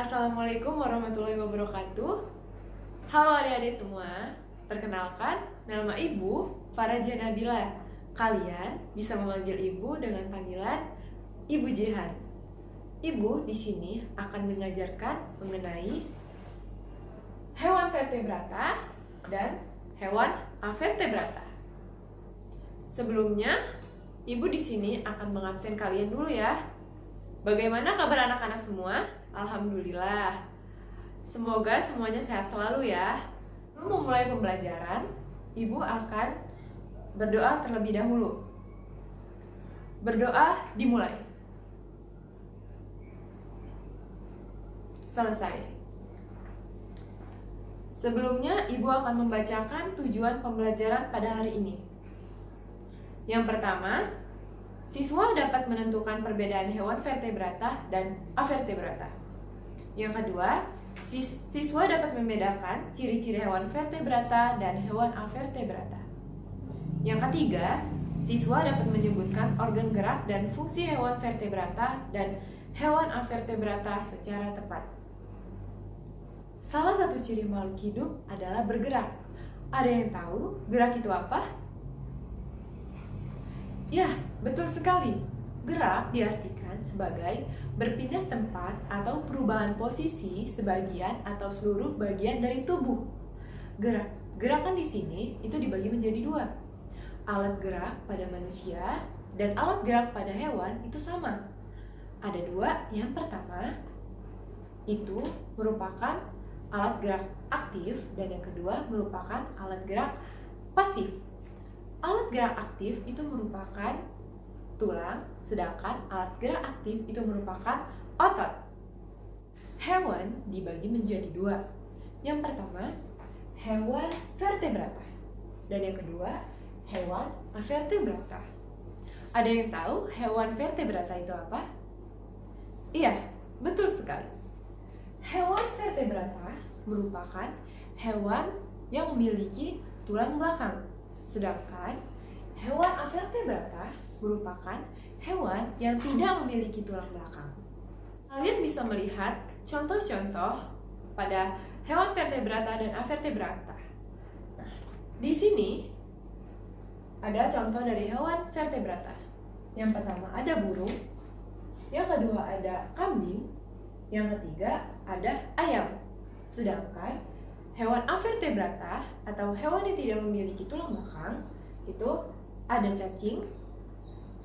Assalamualaikum warahmatullahi wabarakatuh. Halo adik-adik semua. Perkenalkan, nama Ibu Faraja Nabila. Kalian bisa memanggil Ibu dengan panggilan Ibu Jihan. Ibu di sini akan mengajarkan mengenai hewan vertebrata dan hewan avertebrata. Sebelumnya, Ibu di sini akan mengabsen kalian dulu ya. Bagaimana kabar anak-anak semua? Alhamdulillah. Semoga semuanya sehat selalu ya. Sebelum memulai pembelajaran, Ibu akan berdoa terlebih dahulu. Berdoa dimulai. Selesai. Sebelumnya, Ibu akan membacakan tujuan pembelajaran pada hari ini. Yang pertama, siswa dapat menentukan perbedaan hewan vertebrata dan avertebrata. Yang kedua, siswa dapat membedakan ciri-ciri hewan vertebrata dan hewan avertebrata. Yang ketiga, siswa dapat menyebutkan organ gerak dan fungsi hewan vertebrata dan hewan avertebrata secara tepat. Salah satu ciri makhluk hidup adalah bergerak. Ada yang tahu gerak itu apa? Ya, betul sekali. Gerak diartikan sebagai berpindah tempat atau perubahan posisi sebagian atau seluruh bagian dari tubuh. Gerakan di sini itu dibagi menjadi dua. Alat gerak pada manusia dan alat gerak pada hewan itu sama. Ada dua. Yang pertama itu merupakan alat gerak aktif dan yang kedua merupakan alat gerak pasif. Alat gerak aktif itu merupakan tulang, sedangkan alat gerak aktif itu merupakan otot. Hewan dibagi menjadi dua. Yang pertama, hewan vertebrata. Dan yang kedua, hewan avertebrata. Ada yang tahu hewan vertebrata itu apa? Iya, betul sekali. Hewan vertebrata merupakan hewan yang memiliki tulang belakang. Sedangkan hewan avertebrata merupakan hewan yang tidak memiliki tulang belakang. Kalian bisa melihat contoh-contoh pada hewan vertebrata dan avertebrata. Nah, di sini ada contoh dari hewan vertebrata. Yang pertama ada burung, yang kedua ada kambing, yang ketiga ada ayam. Sedangkan hewan avertebrata atau hewan yang tidak memiliki tulang belakang itu ada cacing,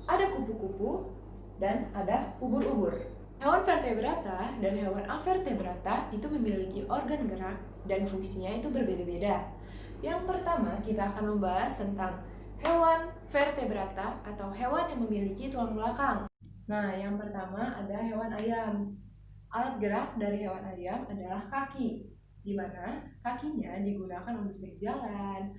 ada kupu-kupu, dan ada ubur-ubur. Hewan vertebrata dan hewan avertebrata itu memiliki organ gerak dan fungsinya itu berbeda-beda. Yang pertama kita akan membahas tentang hewan vertebrata atau hewan yang memiliki tulang belakang. Nah, yang pertama ada hewan ayam. Alat gerak dari hewan ayam adalah kaki, di mana kakinya digunakan untuk berjalan,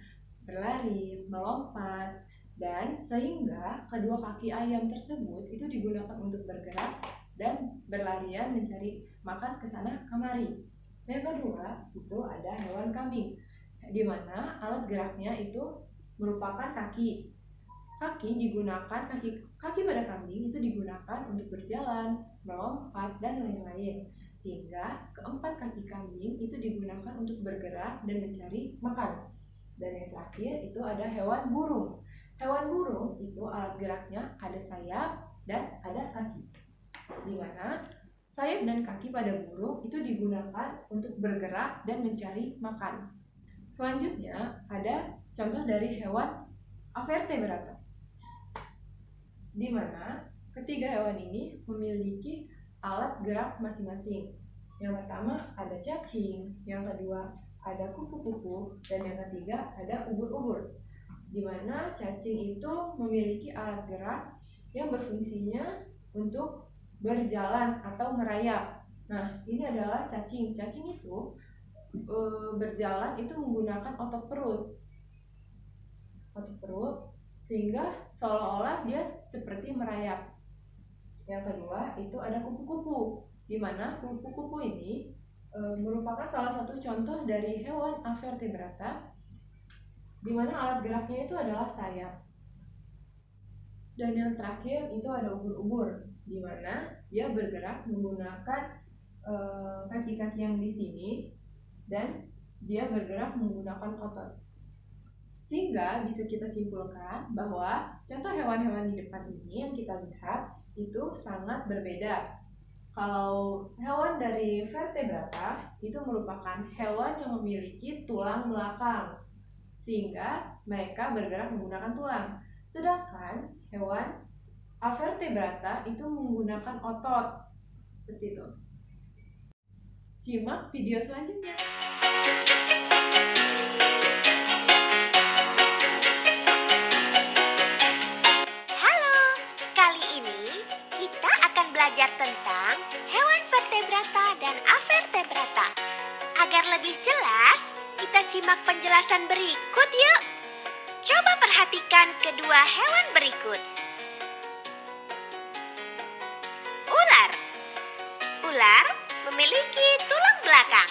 berlari, melompat, dan sehingga kedua kaki ayam tersebut itu digunakan untuk bergerak dan berlarian mencari makan ke sana kemari. Yang kedua itu ada hewan kambing, di mana alat geraknya itu merupakan kaki. Kaki pada kambing itu digunakan untuk berjalan, melompat, dan lain-lain. Sehingga keempat kaki kambing itu digunakan untuk bergerak dan mencari makan. Dan yang terakhir itu ada hewan burung. Hewan burung itu alat geraknya ada sayap dan ada kaki. Di mana sayap dan kaki pada burung itu digunakan untuk bergerak dan mencari makan. Selanjutnya ada contoh dari hewan avertebrata, di mana ketiga hewan ini memiliki alat gerak masing-masing. Yang pertama ada cacing, yang kedua ada kupu-kupu, dan yang ketiga ada ubur-ubur. Di mana cacing itu memiliki alat gerak yang berfungsinya untuk berjalan atau merayap. Nah, ini adalah cacing. Cacing itu berjalan itu menggunakan otot perut, sehingga seolah-olah dia seperti merayap. Yang kedua itu ada kupu-kupu, di mana kupu-kupu ini merupakan salah satu contoh dari hewan avertebrata, di mana alat geraknya itu adalah sayap. Dan yang terakhir itu ada ubur-ubur, di mana dia bergerak menggunakan kaki-kaki yang di sini dan dia bergerak menggunakan otot. Sehingga bisa kita simpulkan bahwa contoh hewan-hewan di depan ini yang kita lihat itu sangat berbeda. Kalau hewan dari vertebrata itu merupakan hewan yang memiliki tulang belakang, sehingga mereka bergerak menggunakan tulang. Sedangkan hewan avertebrata itu menggunakan otot. Seperti itu. Simak video selanjutnya. Halo, kali ini kita akan belajar tentang hewan vertebrata dan avertebrata. Agar lebih jelas, kita simak penjelasan berikut yuk. Coba perhatikan kedua hewan berikut. Ular. Ular memiliki tulang belakang.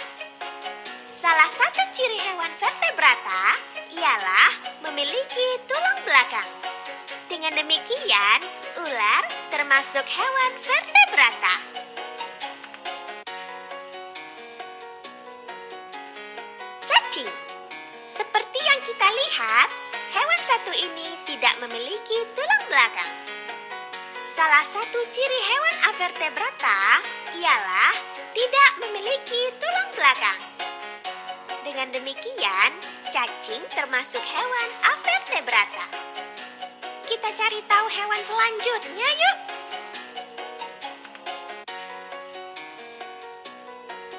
Salah satu ciri hewan vertebrata ialah memiliki tulang belakang. Dengan demikian, ular termasuk hewan vertebrata. Cacing. Seperti yang kita lihat, hewan satu ini tidak memiliki tulang belakang. Salah satu ciri hewan avertebrata ialah tidak memiliki tulang belakang. Dengan demikian, cacing termasuk hewan avertebrata. Kita cari tahu hewan selanjutnya yuk.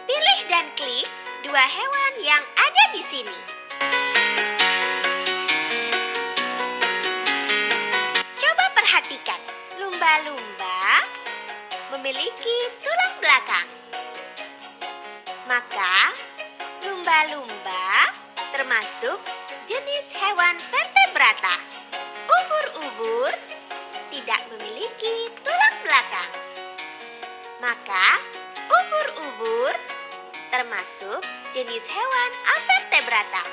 Pilih dan klik dua hewan yang ada di sini. Coba perhatikan, lumba-lumba memiliki tulang belakang. Maka, lumba-lumba termasuk jenis hewan vertebrata. Ubur-ubur tidak memiliki tulang belakang. Maka, ubur-ubur termasuk jenis hewan avertebrata.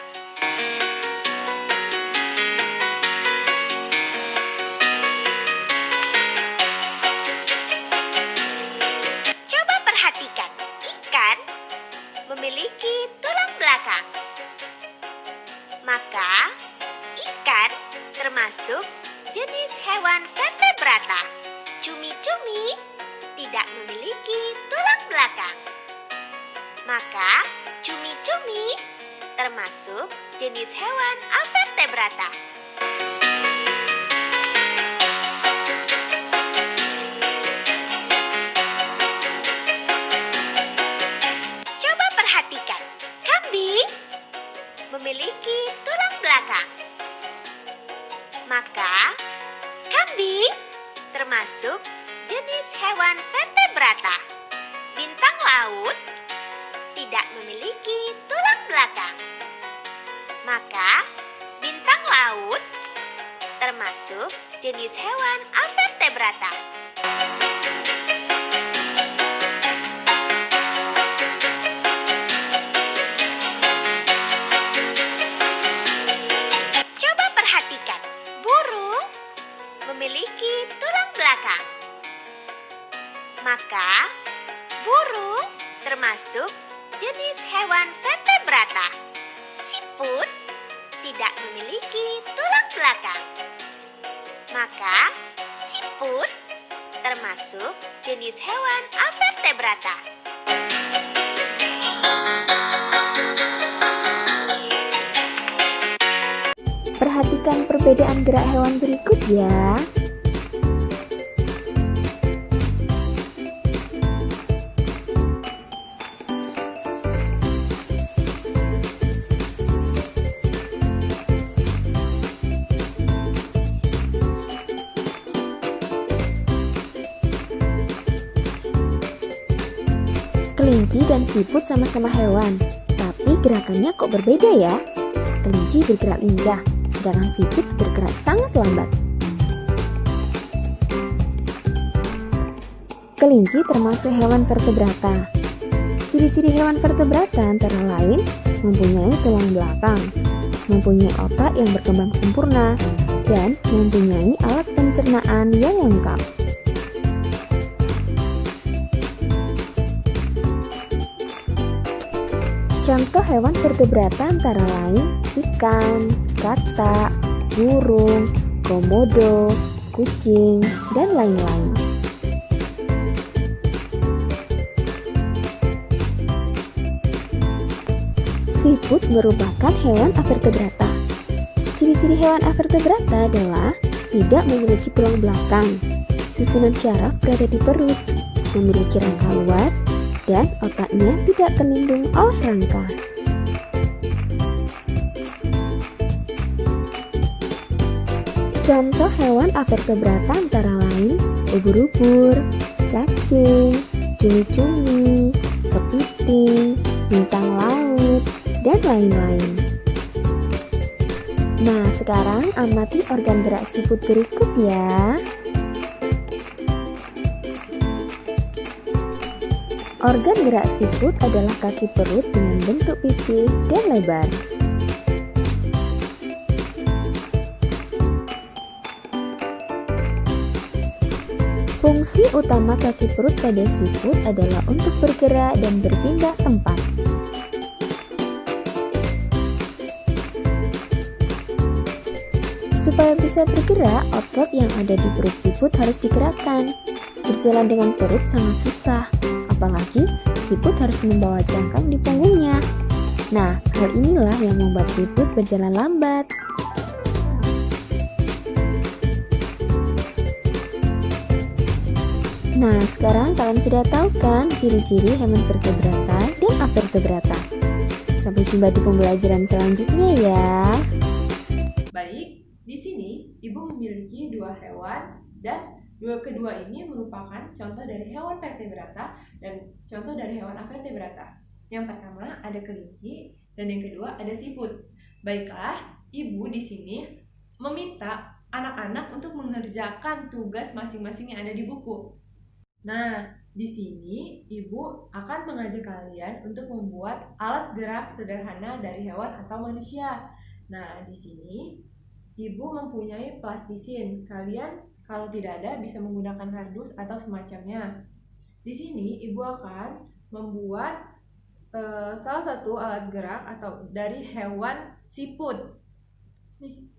Coba perhatikan, ikan memiliki tulang belakang. Maka, ikan termasuk jenis hewan vertebrata. Cumi-cumi tidak memiliki tulang belakang. Maka, cumi-cumi termasuk jenis hewan avertebrata. Coba perhatikan, kambing memiliki tulang belakang. Maka, kambing termasuk jenis hewan vertebrata. Bintang laut tidak memiliki tulang belakang. Maka, bintang laut termasuk jenis hewan avertebrata. Coba perhatikan, burung memiliki tulang belakang. Maka, burung termasuk jenis hewan vertebrata. Siput tidak memiliki tulang belakang. Maka, siput termasuk jenis hewan avertebrata. Perhatikan perbedaan gerak hewan berikut ya. Kelinci dan siput sama-sama hewan, tapi gerakannya kok berbeda ya? Kelinci bergerak lincah, sedangkan siput bergerak sangat lambat. Kelinci termasuk hewan vertebrata. Ciri-ciri hewan vertebrata antara lain mempunyai tulang belakang, mempunyai otak yang berkembang sempurna, dan mempunyai alat pencernaan yang lengkap. Contoh hewan vertebrata antara lain ikan, katak, burung, komodo, kucing, dan lain-lain. Siput merupakan hewan avertebrata. Ciri-ciri hewan avertebrata adalah tidak memiliki tulang belakang, susunan syaraf berada di perut, memiliki rangka luar, dan otaknya tidak terlindung oleh rangka. Contoh hewan avertebrata antara lain ubur-ubur, cacing, cumi-cumi, kepiting, bintang laut, dan lain-lain. Nah, sekarang amati organ gerak siput berikut ya. Organ gerak siput adalah kaki perut dengan bentuk pipih dan lebar. Fungsi utama kaki perut pada siput adalah untuk bergerak dan berpindah tempat. Supaya bisa bergerak, otot yang ada di perut siput harus digerakkan. Berjalan dengan perut sangat susah, apalagi siput harus membawa cangkang di punggungnya. Nah, hal inilah yang membuat siput berjalan lambat. Nah, sekarang kalian sudah tahu kan ciri-ciri hewan vertebrata dan avertebrata. Sampai jumpa di pembelajaran selanjutnya ya. Baik, di sini Ibu memiliki dua hewan dan kedua ini merupakan contoh dari hewan vertebrata dan contoh dari hewan avertebrata. Yang pertama ada kelinci dan yang kedua ada siput. Baiklah, Ibu di sini meminta anak-anak untuk mengerjakan tugas masing-masing yang ada di buku. Nah, di sini Ibu akan mengajak kalian untuk membuat alat gerak sederhana dari hewan atau manusia. Nah, di sini Ibu mempunyai plastisin. Kalian kalau tidak ada bisa menggunakan kardus atau semacamnya. Di sini Ibu akan membuat salah satu alat gerak atau dari hewan siput. Nih.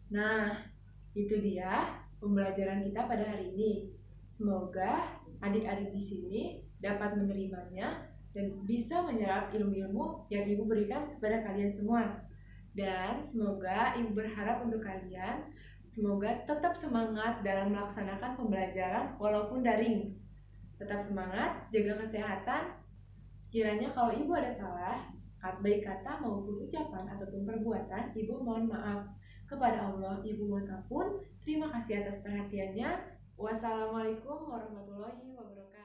Nah, itu dia pembelajaran kita pada hari ini. Semoga adik-adik di sini dapat menerimanya dan bisa menyerap ilmu-ilmu yang Ibu berikan kepada kalian semua. Dan semoga Ibu berharap untuk kalian, semoga tetap semangat dalam melaksanakan pembelajaran walaupun daring. Tetap semangat, jaga kesehatan. Sekiranya kalau Ibu ada salah, baik kata maupun ucapan ataupun perbuatan, Ibu mohon maaf. Kepada Allah, Ibu mohon ampun. Terima kasih atas perhatiannya. Wassalamualaikum warahmatullahi wabarakatuh.